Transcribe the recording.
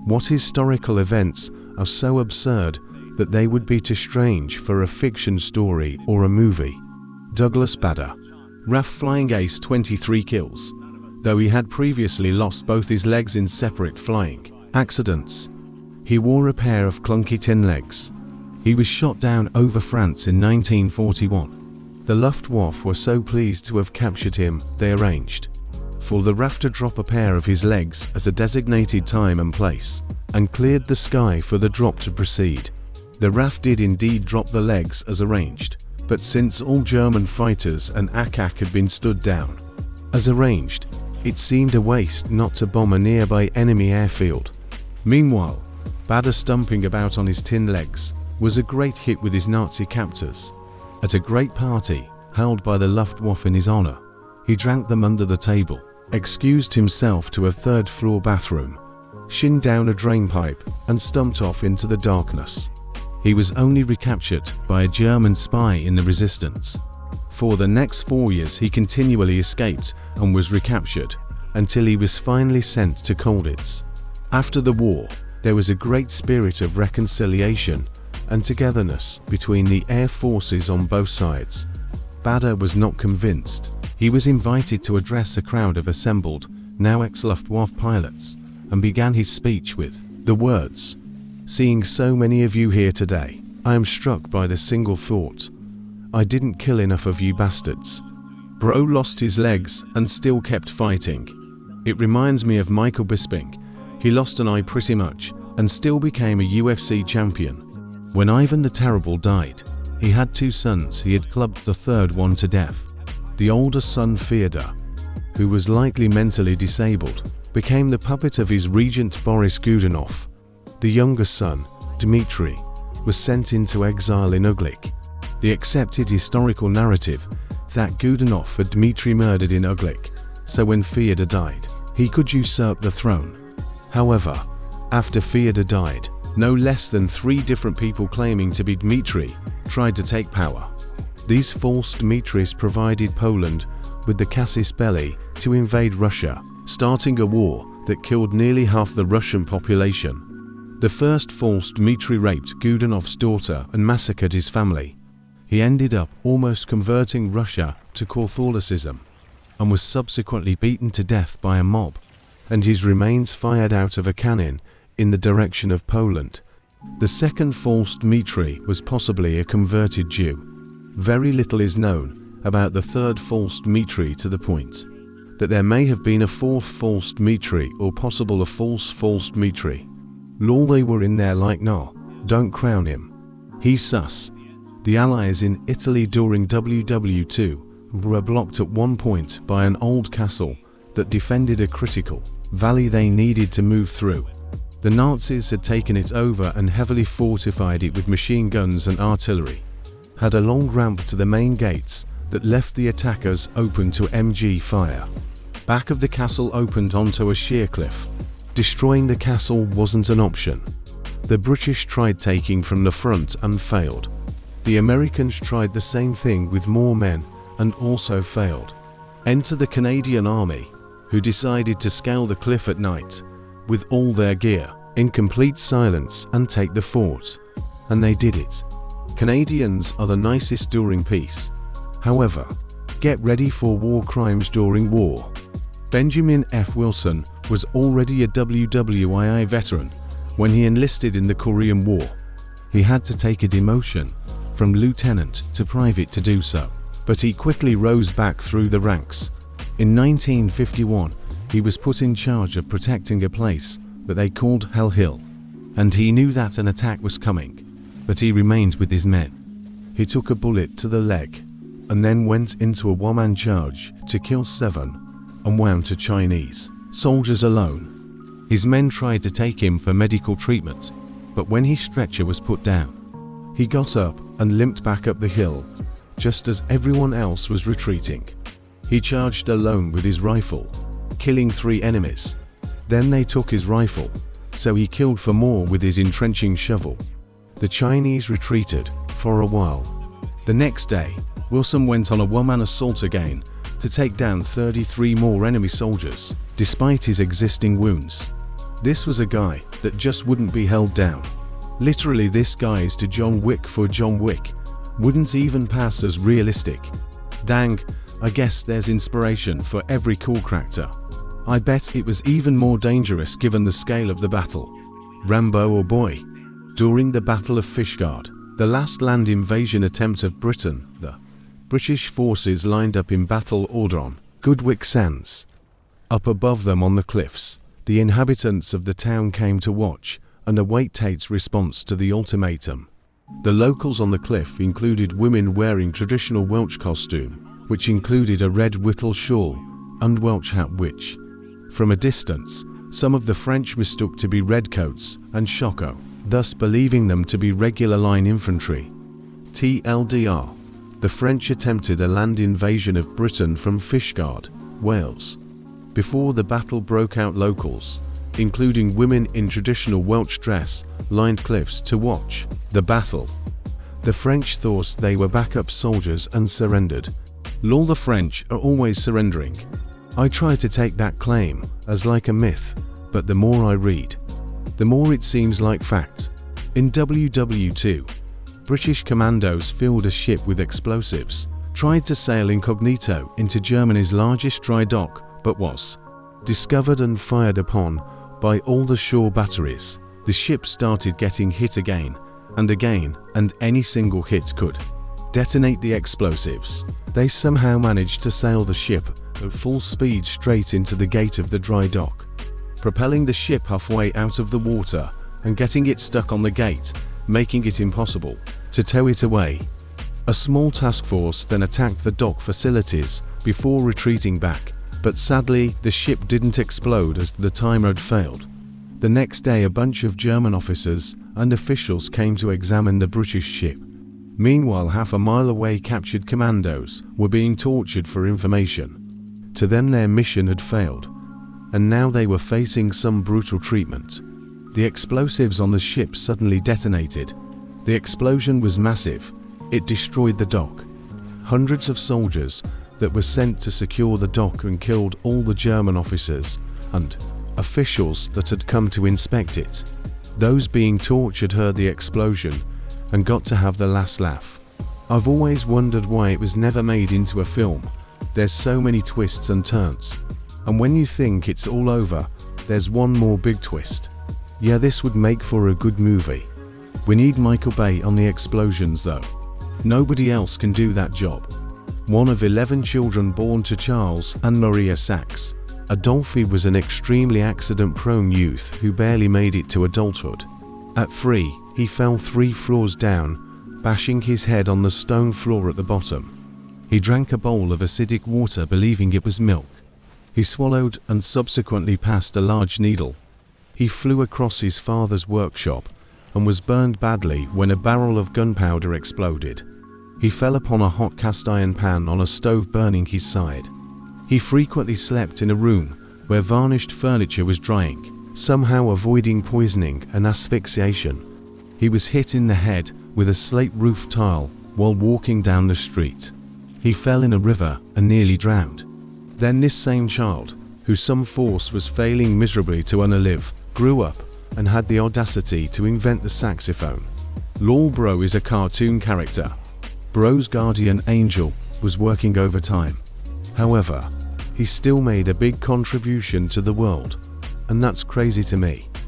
What historical events are so absurd that they would be too strange for a fiction story or a movie? Douglas Bader. RAF Flying Ace, 23 kills, though he had previously lost both his legs in separate flying accidents. He wore a pair of clunky tin legs. He was shot down over France in 1941. The Luftwaffe were so pleased to have captured him, they arranged for the RAF to drop a pair of his legs at a designated time and place, and cleared the sky for the drop to proceed. The RAF did indeed drop the legs as arranged, but since all German fighters and ack had been stood down as arranged, it seemed a waste not to bomb a nearby enemy airfield. Meanwhile, Bader, stumping about on his tin legs, was a great hit with his Nazi captors. At a great party held by the Luftwaffe in his honor, he drank them under the table, excused himself to a third-floor bathroom, shinned down a drainpipe, and stumped off into the darkness. He was only recaptured by a German spy in the resistance. For the next 4 years he continually escaped and was recaptured, until he was finally sent to Colditz. After the war, there was a great spirit of reconciliation and togetherness between the air forces on both sides. Bader was not convinced. He was invited to address a crowd of assembled, now ex-Luftwaffe pilots, and began his speech with the words, "Seeing so many of you here today, I am struck by the single thought. I didn't kill enough of you bastards." Bro lost his legs and still kept fighting. It reminds me of Michael Bisping. He lost an eye pretty much and still became a UFC champion. When Ivan the Terrible died, he had 2 sons. He had clubbed the third one to death. The older son, Fyodor, who was likely mentally disabled, became the puppet of his regent Boris Godunov. The younger son, Dmitry, was sent into exile in Uglik. The accepted historical narrative that Godunov had Dmitry murdered in Uglik, so when Fyodor died, he could usurp the throne. However, after Fyodor died, no less than 3 different people claiming to be Dmitry tried to take power. These false Dmitrys provided Poland with the casus belli to invade Russia, starting a war that killed nearly half the Russian population. The first false Dmitry raped Godunov's daughter and massacred his family. He ended up almost converting Russia to Catholicism, and was subsequently beaten to death by a mob, and his remains fired out of a cannon in the direction of Poland. The second false Dmitry was possibly a converted Jew. Very little is known about the third false Dmitry, to the point that there may have been a fourth false Dmitry, or possible a false Dmitry. Lol, they were in there like, nah, don't crown him. He's sus. The Allies in Italy during WW2 were blocked at one point by an old castle that defended a critical valley they needed to move through. The Nazis had taken it over and heavily fortified it with machine guns and artillery. Had a long ramp to the main gates that left the attackers open to MG fire. Back of the castle opened onto a sheer cliff. Destroying the castle wasn't an option. The British tried taking from the front and failed. The Americans tried the same thing with more men and also failed. Enter the Canadian Army, who decided to scale the cliff at night with all their gear, in complete silence, and take the fort. And they did it. Canadians are the nicest during peace. However, get ready for war crimes during war. Benjamin F. Wilson was already a WWII veteran when he enlisted in the Korean War. He had to take a demotion from lieutenant to private to do so, but he quickly rose back through the ranks. In 1951, he was put in charge of protecting a place that they called Hell Hill, and he knew that an attack was coming, but he remained with his men. He took a bullet to the leg, and then went into a one-man charge to kill 7 unwounded Chinese soldiers alone. His men tried to take him for medical treatment, but when his stretcher was put down, he got up and limped back up the hill, just as everyone else was retreating. He charged alone with his rifle, killing 3 enemies. Then they took his rifle, so he killed 4 more with his entrenching shovel. The Chinese retreated for a while. The next day, Wilson went on a one-man assault again to take down 33 more enemy soldiers, despite his existing wounds. This was a guy that just wouldn't be held down. Literally, this guy is to John Wick for John Wick. Wouldn't even pass as realistic. Dang, I guess there's inspiration for every cool character. I bet it was even more dangerous given the scale of the battle. Rambo or boy? During the Battle of Fishguard, the last land invasion attempt of Britain, the British forces lined up in battle order on Goodwick Sands. Up above them on the cliffs, the inhabitants of the town came to watch and await Tate's response to the ultimatum. The locals on the cliff included women wearing traditional Welsh costume, which included a red whittle shawl and Welsh hat which, from a distance, some of the French mistook to be redcoats and shako, thus believing them to be regular line infantry. TLDR, the French attempted a land invasion of Britain from Fishguard, Wales. Before the battle broke out, locals, including women in traditional Welsh dress, lined cliffs to watch the battle. The French thought they were backup soldiers and surrendered. Lol, the French are always surrendering. I try to take that claim as like a myth, but the more I read, the more it seems like fact. In WW2, British commandos filled a ship with explosives, tried to sail incognito into Germany's largest dry dock, but was discovered and fired upon by all the shore batteries. The ship started getting hit again, and any single hit could detonate the explosives. They somehow managed to sail the ship at full speed straight into the gate of the dry dock, propelling the ship halfway out of the water and getting it stuck on the gate, making it impossible to tow it away. A small task force then attacked the dock facilities before retreating back, but sadly the ship didn't explode as the timer had failed. The next day, a bunch of German officers and officials came to examine the British ship. Meanwhile, half a mile away, captured commandos were being tortured for information. To them, their mission had failed, and now they were facing some brutal treatment. The explosives on the ship suddenly detonated. The explosion was massive. It destroyed the dock. Hundreds of soldiers that were sent to secure the dock and killed all the German officers and officials that had come to inspect it. Those being tortured heard the explosion and got to have the last laugh. I've always wondered why it was never made into a film. There's so many twists and turns. And when you think it's all over, there's one more big twist. Yeah, this would make for a good movie. We need Michael Bay on the explosions though. Nobody else can do that job. One of 11 children born to Charles and Maria Sachs, Adolphe was an extremely accident-prone youth who barely made it to adulthood. At 3, he fell 3 floors down, bashing his head on the stone floor at the bottom. He drank a bowl of acidic water believing it was milk. He swallowed and subsequently passed a large needle. He flew across his father's workshop and was burned badly when a barrel of gunpowder exploded. He fell upon a hot cast iron pan on a stove, burning his side. He frequently slept in a room where varnished furniture was drying, somehow avoiding poisoning and asphyxiation. He was hit in the head with a slate roof tile while walking down the street. He fell in a river and nearly drowned. Then this same child, who some force was failing miserably to unalive, grew up and had the audacity to invent the saxophone. Lol, Bro is a cartoon character. Bro's guardian angel was working overtime. However, he still made a big contribution to the world, and that's crazy to me.